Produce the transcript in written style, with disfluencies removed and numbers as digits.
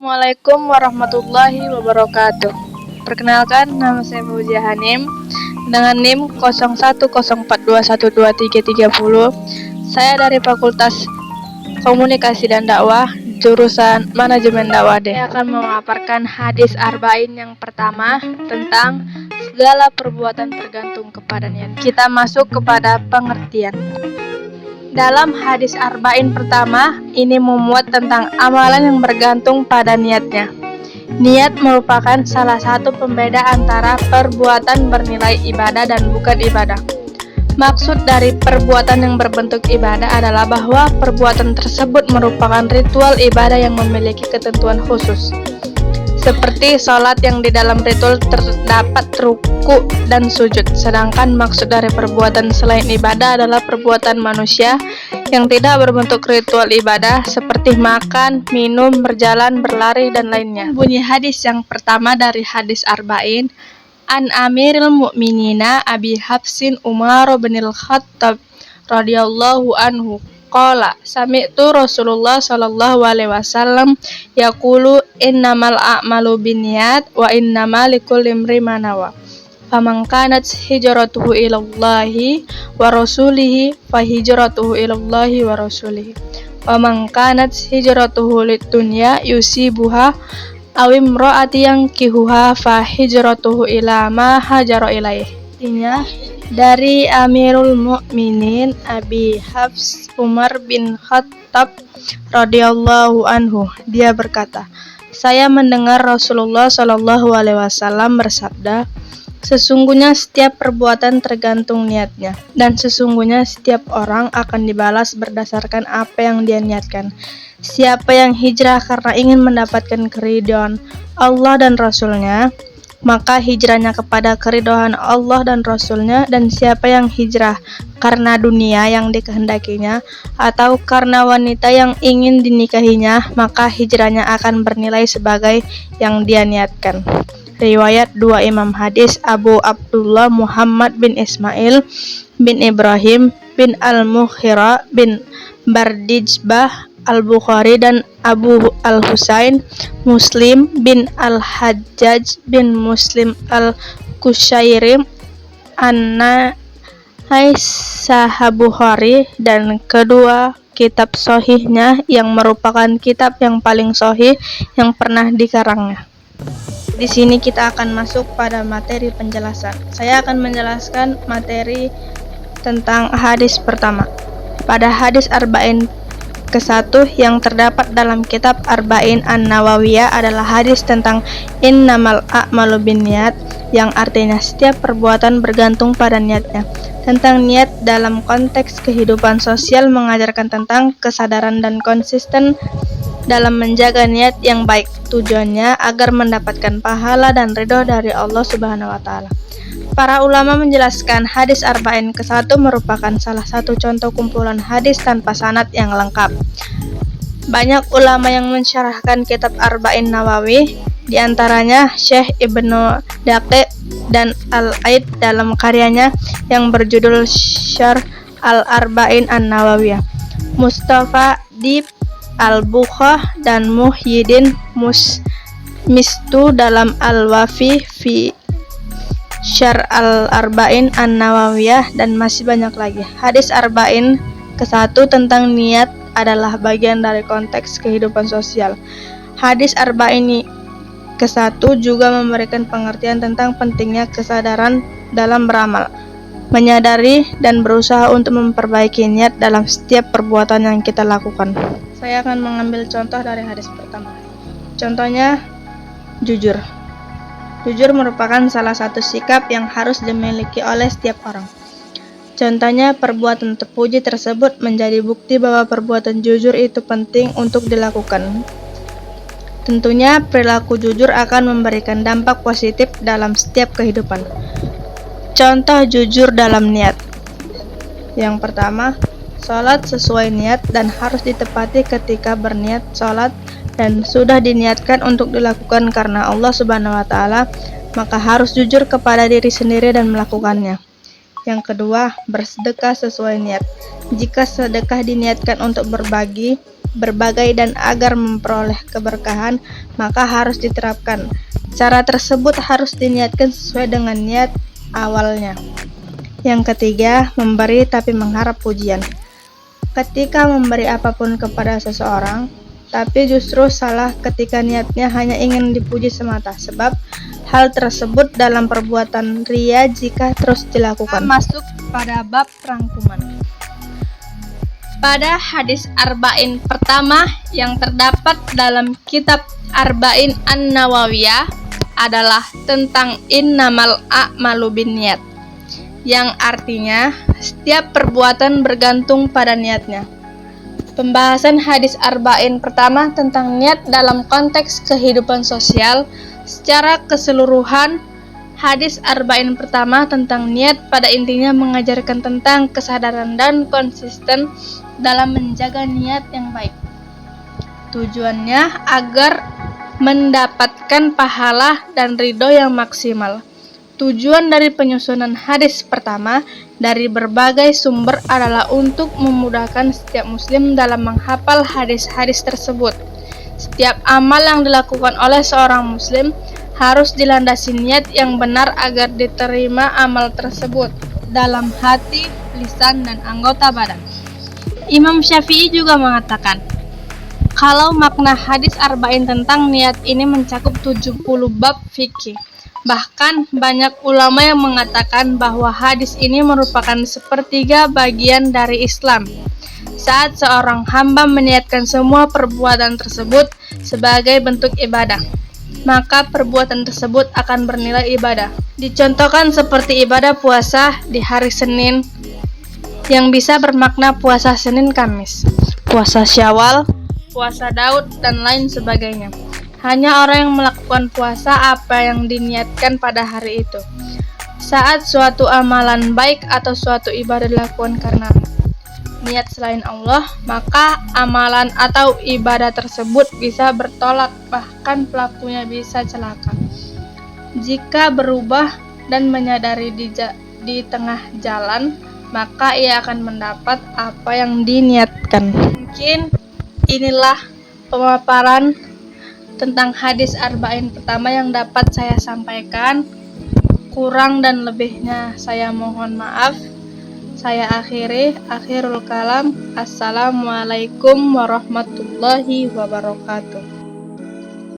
Assalamualaikum warahmatullahi wabarakatuh. Perkenalkan, nama saya Fauzia Hanim dengan NIM 0104212330. Saya dari Fakultas Komunikasi dan Dakwah, jurusan Manajemen Dakwah D. Saya akan memaparkan hadis arba'in yang pertama tentang segala perbuatan tergantung kepada niat. Kita masuk kepada pengertian. Dalam hadis arba'in pertama, ini memuat tentang amalan yang bergantung pada niatnya. Niat merupakan salah satu pembeda antara perbuatan bernilai ibadah dan bukan ibadah. Maksud dari perbuatan yang berbentuk ibadah adalah bahwa perbuatan tersebut merupakan ritual ibadah yang memiliki ketentuan khusus. Seperti sholat yang di dalam ritual terdapat ruku dan sujud. Sedangkan maksud dari perbuatan selain ibadah adalah perbuatan manusia yang tidak berbentuk ritual ibadah seperti makan, minum, berjalan, berlari, dan lainnya. Bunyi hadis yang pertama dari hadis arba'in, An Amiril Mu'minina Abi Hafsin Umar bin Al-Khattab radhiyallahu anhu qala sami'tu Rasulullah sallallahu alaihi wasallam yaqulu innamal a'malu binniyat wa innamal likulli imrin ma nawa. Faman kanat hijratuhu ilallahi wa rasulihi fa hijratuhu ilallahi wa rasulihi. Wa man kanat hijratuhu lidunya yusibuha aw imra'ati yankihuha fa hijratuhu ila ma hajara ilaih. Artinya, dari Amirul Mukminin Abi Hafs Umar bin Khattab radhiyallahu anhu, dia berkata, saya mendengar Rasulullah Shallallahu alaihi wasallam bersabda, sesungguhnya setiap perbuatan tergantung niatnya, dan sesungguhnya setiap orang akan dibalas berdasarkan apa yang dia niatkan. Siapa yang hijrah karena ingin mendapatkan keridhaan Allah dan Rasulnya, maka hijrahnya kepada keridhaan Allah dan Rasulnya, dan siapa yang hijrah karena dunia yang dikehendakinya atau karena wanita yang ingin dinikahinya, maka hijrahnya akan bernilai sebagai yang dia niatkan. Riwayat dua Imam Hadis Abu Abdullah Muhammad bin Ismail bin Ibrahim bin Al-Mughira bin Bardijbah Al-Bukhari dan Abu Al-Husain Muslim bin Al-Hajjaj bin Muslim Al-Kushairi Sahabukhari, dan kedua kitab sahihnya yang merupakan kitab yang paling sahih yang pernah dikarangnya. Di sini kita akan masuk pada materi penjelasan. Saya akan menjelaskan materi tentang hadis pertama. Pada hadis arba'in ke-1 yang terdapat dalam kitab Arba'in An-Nawawiyah adalah hadis tentang innamal a'malu binniyat, yang artinya setiap perbuatan bergantung pada niatnya. Tentang niat dalam konteks kehidupan sosial mengajarkan tentang kesadaran dan konsisten dalam menjaga niat yang baik. Tujuannya agar mendapatkan pahala dan ridho dari Allah Subhanahu wa taala. Para ulama menjelaskan hadis arba'in ke-1 merupakan salah satu contoh kumpulan hadis tanpa sanad yang lengkap. Banyak ulama yang mensyarahkan kitab Arba'in Nawawi, di antaranya Syekh Ibnu Daqiq dan Al-Aid dalam karyanya yang berjudul Syarh Al-Arba'in An-Nawawiyah. Mustafa Dib Al-Bukhah dan Muhyiddin Mistu dalam Al-Wafi fi Syarh Al-Arba'in An-Nawawiyah, dan masih banyak lagi. Hadis arba'in ke-1 tentang niat adalah bagian dari konteks kehidupan sosial. Hadis arba'in ke-1 juga memberikan pengertian tentang pentingnya kesadaran dalam beramal, menyadari dan berusaha untuk memperbaiki niat dalam setiap perbuatan yang kita lakukan. Saya akan mengambil contoh dari hadis pertama. Contohnya, jujur. Jujur merupakan salah satu sikap yang harus dimiliki oleh setiap orang. Contohnya, perbuatan terpuji tersebut menjadi bukti bahwa perbuatan jujur itu penting untuk dilakukan. Tentunya, perilaku jujur akan memberikan dampak positif dalam setiap kehidupan. Contoh jujur dalam niat. Yang pertama, sholat sesuai niat dan harus ditepati ketika berniat sholat dan sudah diniatkan untuk dilakukan karena Allah Subhanahu wa taala, maka harus jujur kepada diri sendiri dan melakukannya. Yang kedua, bersedekah sesuai niat. Jika sedekah diniatkan untuk berbagi berbagai dan agar memperoleh keberkahan, maka harus diterapkan. Cara tersebut harus diniatkan sesuai dengan niat awalnya. Yang ketiga, memberi tapi mengharap pujian. Ketika memberi apapun kepada seseorang, tapi justru salah ketika niatnya hanya ingin dipuji semata, sebab hal tersebut dalam perbuatan riya jika terus dilakukan. Masuk pada bab rangkuman. Pada hadis Arba'in pertama yang terdapat dalam kitab Arba'in An-Nawawiyah adalah tentang innamal a'malu binniyat, yang artinya setiap perbuatan bergantung pada niatnya. Pembahasan hadis Arba'in pertama tentang niat dalam konteks kehidupan sosial secara keseluruhan. Hadis Arba'in pertama tentang niat pada intinya mengajarkan tentang kesadaran dan konsisten dalam menjaga niat yang baik. Tujuannya agar mendapatkan pahala dan ridho yang maksimal. Tujuan dari penyusunan hadis pertama dari berbagai sumber adalah untuk memudahkan setiap muslim dalam menghafal hadis-hadis tersebut. Setiap amal yang dilakukan oleh seorang muslim harus dilandasi niat yang benar agar diterima amal tersebut dalam hati, lisan, dan anggota badan. Imam Syafi'i juga mengatakan, kalau makna hadis Arba'in tentang niat ini mencakup 70 bab fikih. Bahkan banyak ulama yang mengatakan bahwa hadis ini merupakan sepertiga bagian dari Islam. Saat seorang hamba meniatkan semua perbuatan tersebut sebagai bentuk ibadah, maka perbuatan tersebut akan bernilai ibadah. Dicontohkan seperti ibadah puasa di hari Senin yang bisa bermakna puasa Senin Kamis, puasa Syawal, puasa Daud, dan lain sebagainya. Hanya orang yang melakukan puasa apa yang diniatkan pada hari itu. Saat suatu amalan baik atau suatu ibadah dilakukan karena niat selain Allah, maka amalan atau ibadah tersebut bisa bertolak, bahkan pelakunya bisa celaka. Jika berubah dan menyadari di tengah jalan, maka ia akan mendapat apa yang diniatkan. Mungkin inilah pemaparan tentang hadis Arba'in pertama yang dapat saya sampaikan. Kurang dan lebihnya saya mohon maaf. Saya akhirul kalam. Assalamualaikum warahmatullahi wabarakatuh.